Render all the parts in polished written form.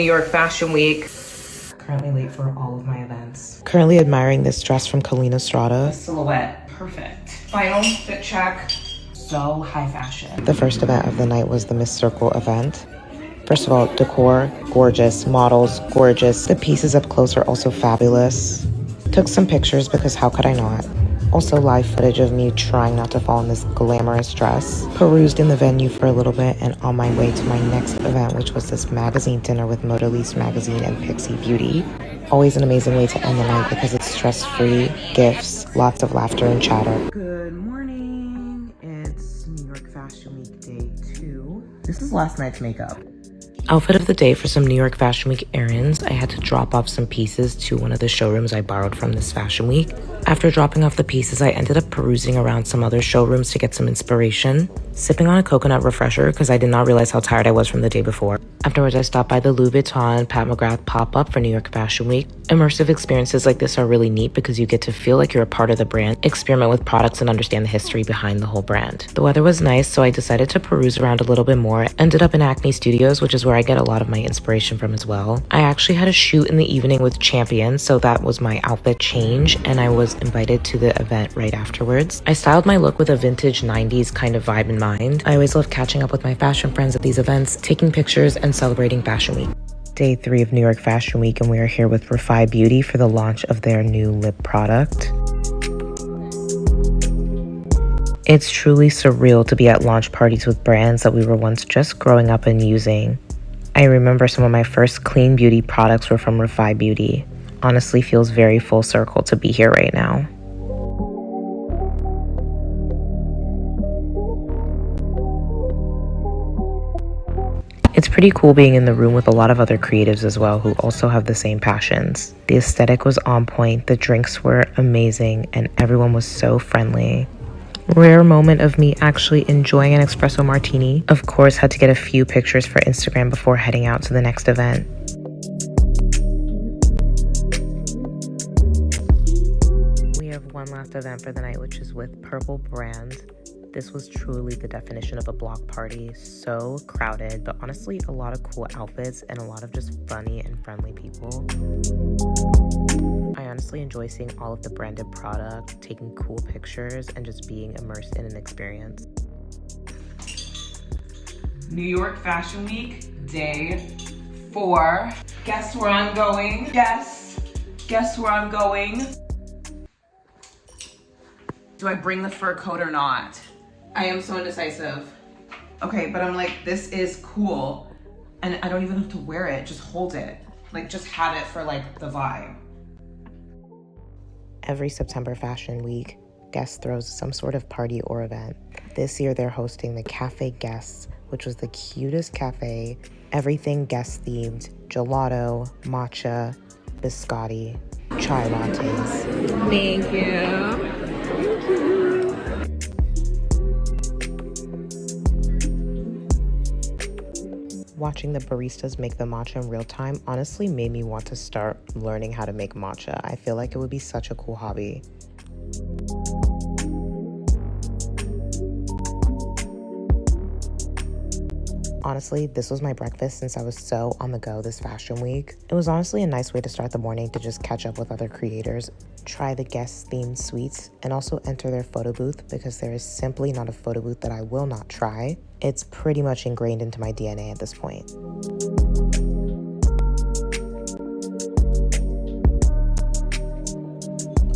New York Fashion Week. Currently late for all of my events. Currently admiring this dress from Kalina Strada. The silhouette, perfect. Final fit check, so high fashion. The first event of the night was the Miss Circle event. First of all, decor, gorgeous. Models, gorgeous. The pieces up close are also fabulous. Took some pictures because how could I not? Also live footage of me trying not to fall in this glamorous dress. Perused in the venue for a little bit and on my way to my next event, which was this magazine dinner with Modalise Magazine and Pixie Beauty. Always an amazing way to end the night because it's stress-free, gifts, lots of laughter and chatter. Good morning. It's New York Fashion Week Day 2. This is last night's makeup. Outfit of the day for some New York Fashion Week errands. I had to drop off some pieces to one of the showrooms I borrowed from this fashion week. After dropping off the pieces, I ended up perusing around some other showrooms to get some inspiration. Sipping on a coconut refresher because I did not realize how tired I was from the day before. Afterwards, I stopped by the Louis Vuitton Pat McGrath pop-up for New York Fashion Week. Immersive experiences like this are really neat because you get to feel like you're a part of the brand, experiment with products, and understand the history behind the whole brand. The weather was nice, so I decided to peruse around a little bit more. Ended up in Acne Studios, which is where I get a lot of my inspiration from as well. I actually had a shoot in the evening with Champion, so that was my outfit change, and I was invited to the event right afterwards. I styled my look with a vintage 90s kind of vibe in mind. I always love catching up with my fashion friends at these events, taking pictures, and celebrating Fashion Week. Day 3 of New York Fashion Week, and we are here with Nyfw Beauty for the launch of their new lip product. It's truly surreal to be at launch parties with brands that we were once just growing up and using. I remember some of my first clean beauty products were from Nyfw Beauty. Honestly, feels very full circle to be here right now. It's pretty cool being in the room with a lot of other creatives as well who also have the same passions. The aesthetic was on point, the drinks were amazing, and everyone was so friendly. Rare moment of me actually enjoying an espresso martini. Of course, had to get a few pictures for Instagram before heading out to the next event. We have one last event for the night, which is with Purple Brand. This was truly the definition of a block party. So crowded, but honestly a lot of cool outfits and a lot of just funny and friendly people. I honestly enjoy seeing all of the branded product, taking cool pictures, and just being immersed in an experience. New York Fashion Week, Day 4. Guess where I'm going? Guess where I'm going? Do I bring the fur coat or not? I am so indecisive. Okay, but I'm like, this is cool. And I don't even have to wear it, just hold it. Like, just have it for like the vibe. Every September Fashion Week, Guess throws some sort of party or event. This year they're hosting the Cafe Guess, which was the cutest cafe. Everything Guess themed: gelato, matcha, biscotti, chai lattes. Thank you. Watching the baristas make the matcha in real time honestly made me want to start learning how to make matcha. I feel like it would be such a cool hobby. Honestly, this was my breakfast since I was so on the go this fashion week. It was honestly a nice way to start the morning to just catch up with other creators, try the guest themed sweets, and also enter their photo booth because there is simply not a photo booth that I will not try. It's pretty much ingrained into my DNA at this point.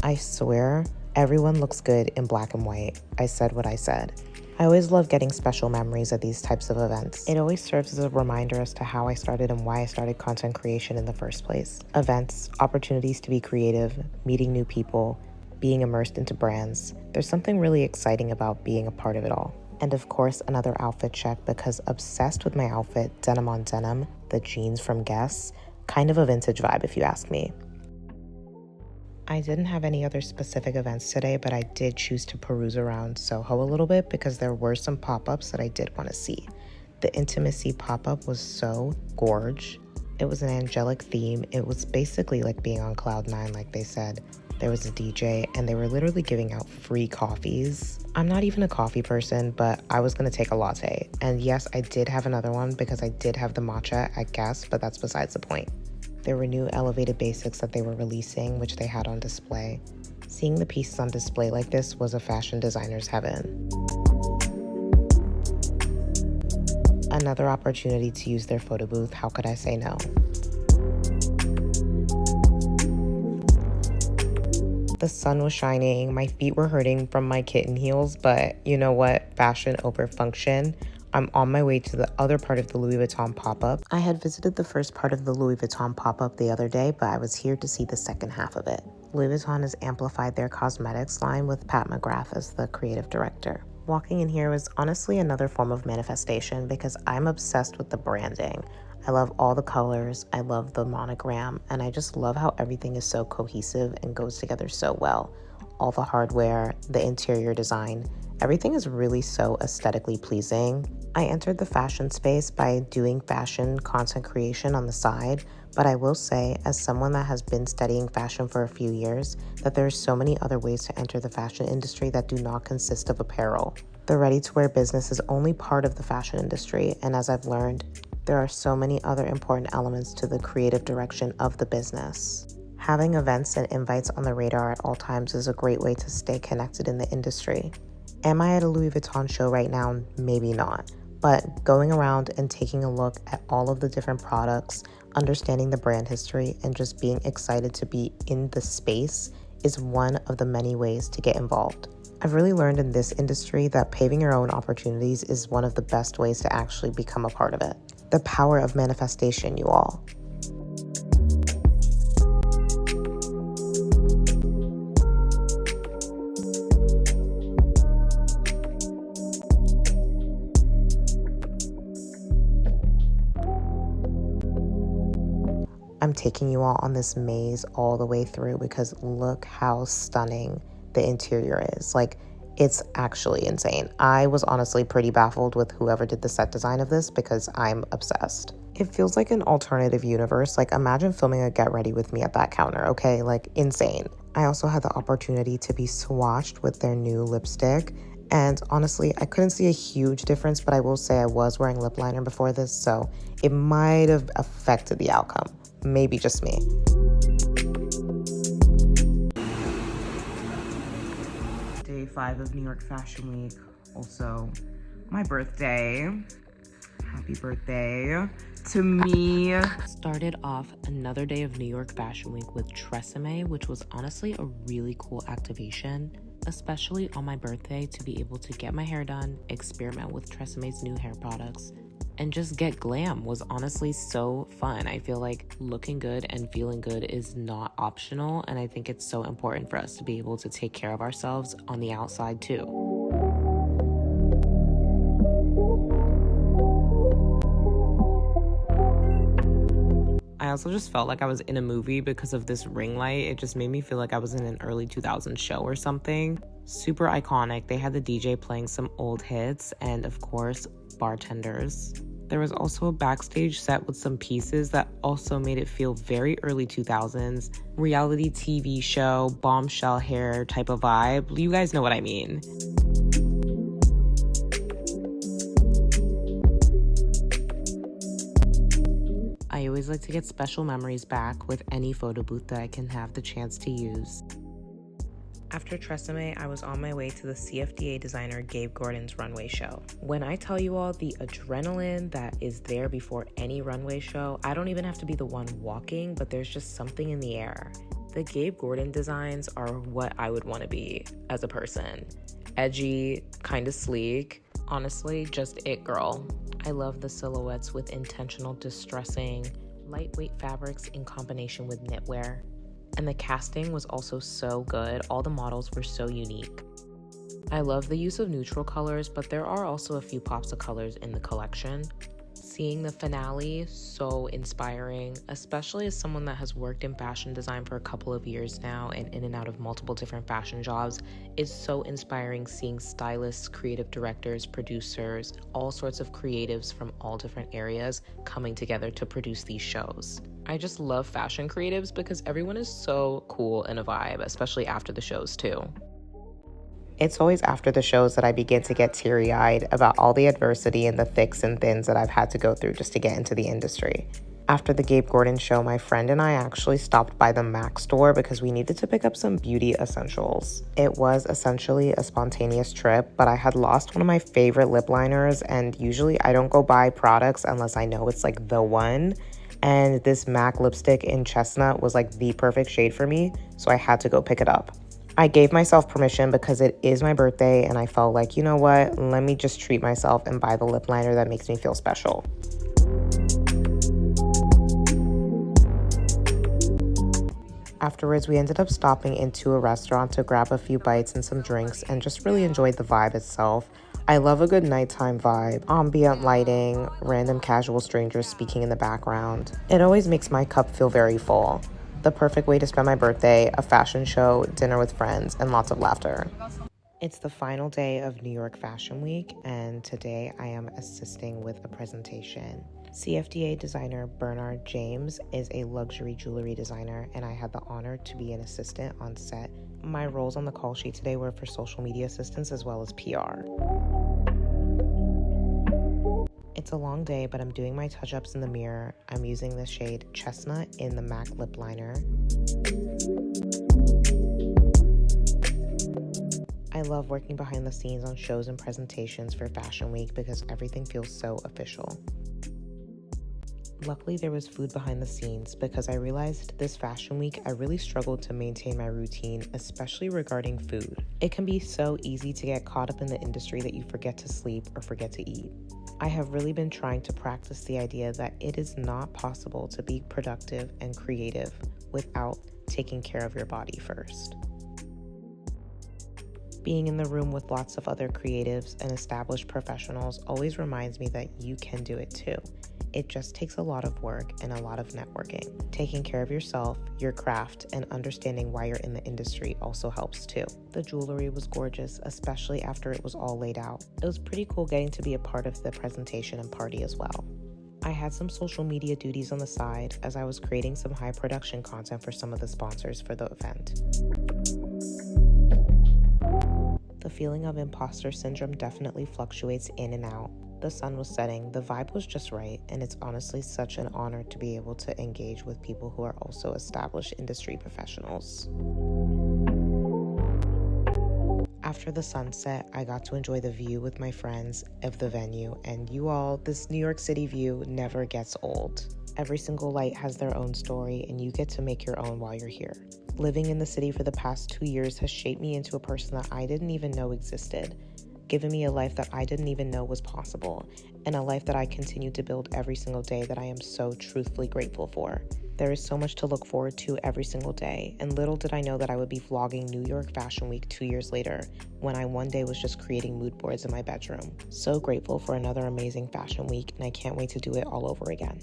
I swear, everyone looks good in black and white. I said what I said. I always love getting special memories at these types of events. It always serves as a reminder as to how I started and why I started content creation in the first place. Events, opportunities to be creative, meeting new people, being immersed into brands. There's something really exciting about being a part of it all. And of course, another outfit check because obsessed with my outfit, denim on denim, the jeans from Guess, kind of a vintage vibe if you ask me. I didn't have any other specific events today, but I did choose to peruse around Soho a little bit because there were some pop-ups that I did want to see. The Intimacy pop-up was so gorge. It was an angelic theme. It was basically like being on cloud 9, like they said. there was a DJ, and they were literally giving out free coffees. I'm not even a coffee person, but I was gonna take a latte. And yes, I did have another one because I did have the matcha at Guess, but that's besides the point. There were new elevated basics that they were releasing, which they had on display. Seeing the pieces on display like this was a fashion designer's heaven. Another opportunity to use their photo booth, how could I say no? The sun was shining, my feet were hurting from my kitten heels, but you know what? Fashion over function. I'm on my way to the other part of the Louis Vuitton pop-up. I had visited the first part of the Louis Vuitton pop-up the other day, but I was here to see the second half of it. Louis Vuitton has amplified their cosmetics line with Pat McGrath as the creative director. Walking in here was honestly another form of manifestation because I'm obsessed with the branding. I love all the colors, I love the monogram, and I just love how everything is so cohesive and goes together so well. All the hardware, the interior design, everything is really so aesthetically pleasing. I entered the fashion space by doing fashion content creation on the side, but I will say, as someone that has been studying fashion for a few years, that there are so many other ways to enter the fashion industry that do not consist of apparel. The ready-to-wear business is only part of the fashion industry, and as I've learned, there are so many other important elements to the creative direction of the business. Having events and invites on the radar at all times is a great way to stay connected in the industry. Am I at a Louis Vuitton show right now? Maybe not. But going around and taking a look at all of the different products, understanding the brand history, and just being excited to be in the space is one of the many ways to get involved. I've really learned in this industry that paving your own opportunities is one of the best ways to actually become a part of it. The power of manifestation, you all. I'm taking you all on this maze all the way through because look how stunning the interior is. Like, it's actually insane. I was honestly pretty baffled with whoever did the set design of this because I'm obsessed. It feels like an alternative universe. Like, imagine filming a Get Ready With Me at that counter, okay? Like, insane. I also had the opportunity to be swatched with their new lipstick. And honestly, I couldn't see a huge difference, but I will say I was wearing lip liner before this, so it might have affected the outcome. Maybe just me. Day 5 of New York Fashion Week. Also, my birthday. Happy birthday to me. Started off another day of New York Fashion Week with Tresemme, which was honestly a really cool activation, especially on my birthday, to be able to get my hair done, experiment with Tresemme's new hair products, and just get glam was honestly so fun. I feel like looking good and feeling good is not optional, and I think it's so important for us to be able to take care of ourselves on the outside too. I also just felt like I was in a movie because of this ring light. It just made me feel like I was in an early 2000s show or something. Super iconic. They had the DJ playing some old hits and, of course, bartenders. There was also a backstage set with some pieces that also made it feel very early 2000s, reality TV show, bombshell hair type of vibe. You guys know what I mean. I always like to get special memories back with any photo booth that I can have the chance to use. After Tresemme, I was on my way to the CFDA designer Gabe Gordon's runway show. When I tell you all the adrenaline that is there before any runway show, I don't even have to be the one walking, but there's just something in the air. The Gabe Gordon designs are what I would want to be as a person. Edgy, kind of sleek, honestly, just it girl. I love the silhouettes with intentional distressing, lightweight fabrics in combination with knitwear. And the casting was also so good. All the models were so unique. I love the use of neutral colors, but there are also a few pops of colors in the collection. Seeing the finale, so inspiring, especially as someone that has worked in fashion design for a couple of years now and in and out of multiple different fashion jobs. It's so inspiring seeing stylists, creative directors, producers, all sorts of creatives from all different areas coming together to produce these shows. I just love fashion creatives because everyone is so cool and a vibe, especially after the shows too. It's always after the shows that I begin to get teary-eyed about all the adversity and the thicks and thins that I've had to go through just to get into the industry. After the Gabe Gordon show, my friend and I actually stopped by the MAC store because we needed to pick up some beauty essentials. It was essentially a spontaneous trip, but I had lost one of my favorite lip liners, and usually I don't go buy products unless I know it's like the one. And this MAC lipstick in Chestnut was like the perfect shade for me, so I had to go pick it up. I gave myself permission because it is my birthday and I felt like, you know what, let me just treat myself and buy the lip liner that makes me feel special. Afterwards, we ended up stopping into a restaurant to grab a few bites and some drinks and just really enjoyed the vibe itself. I love a good nighttime vibe, ambient lighting, random casual strangers speaking in the background. It always makes my cup feel very full. The perfect way to spend my birthday, a fashion show, dinner with friends, and lots of laughter. It's the final day of New York Fashion Week, and today I am assisting with a presentation. CFDA designer Bernard James is a luxury jewelry designer, and I had the honor to be an assistant on set. My roles on the call sheet today were for social media assistance as well as PR. It's a long day, but I'm doing my touch-ups in the mirror. I'm using the shade Chestnut in the MAC lip liner. I love working behind the scenes on shows and presentations for Fashion Week because everything feels so official. Luckily, there was food behind the scenes because I realized this Fashion Week I really struggled to maintain my routine, especially regarding food. It can be so easy to get caught up in the industry that you forget to sleep or forget to eat. I have really been trying to practice the idea that it is not possible to be productive and creative without taking care of your body first. Being in the room with lots of other creatives and established professionals always reminds me that you can do it too. It just takes a lot of work and a lot of networking. Taking care of yourself, your craft, and understanding why you're in the industry also helps too. The jewelry was gorgeous, especially after it was all laid out. It was pretty cool getting to be a part of the presentation and party as well. I had some social media duties on the side as I was creating some high production content for some of the sponsors for the event. The feeling of imposter syndrome definitely fluctuates in and out. The sun was setting, the vibe was just right, and it's honestly such an honor to be able to engage with people who are also established industry professionals. After the sunset, I got to enjoy the view with my friends of the venue, and you all, this New York City view never gets old. Every single light has their own story, and you get to make your own while you're here. Living in the city for the past 2 years has shaped me into a person that I didn't even know existed, given me a life that I didn't even know was possible, and a life that I continue to build every single day that I am so truthfully grateful for. There is so much to look forward to every single day, and little did I know that I would be vlogging New York Fashion Week 2 years later, when I one day was just creating mood boards in my bedroom. So grateful for another amazing fashion week, and I can't wait to do it all over again.